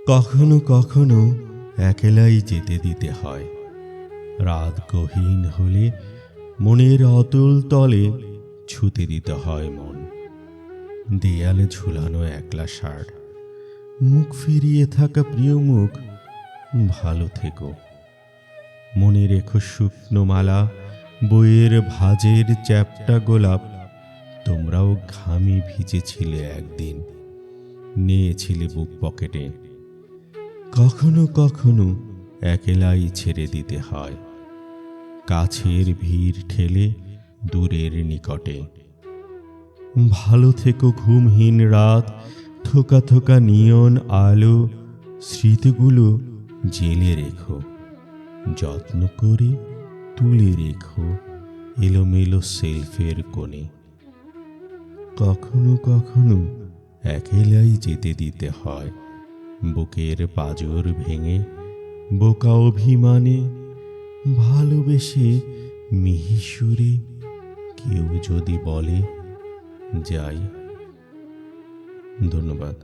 কখনো কখনো একলাই যেতে দিতে হয়। রাত গহীন হলে মনের অতল তলে ছুতে দিতে হয় মন। দেয়ালে ঝুলানো একলা শার্ট, মুখ ফিরিয়ে থাকা প্রিয় মুখ, ভালো থেকো। মনে রেখো শুকনো মালা, বইয়ের ভাজের চ্যাপ্টা গোলাপ। তোমরাও ঘামে ভিজেছিলে একদিন, নিয়েছিলে বুক পকেটে। কখনো কখনো একলাই ছেড়ে দিতে হয়, কাছের ভিড় ঠেলে দূরের নিকটে। ভালো থেকো ঘুমহীন রাত, থোকা থোকা নিয়ন আলো। স্মৃতিগুলো জেলে রেখো, যত্ন করে তুলে রেখো এলোমেলো সেলফের কোণে। কখনো কখনো একলাই যেতে দিতে হয়, বুকের পাঁজর ভেঙে বোকা অভিমানে। ভালোবেসে মিহি সুরে কেউ যদি বলে যাই। ধন্যবাদ।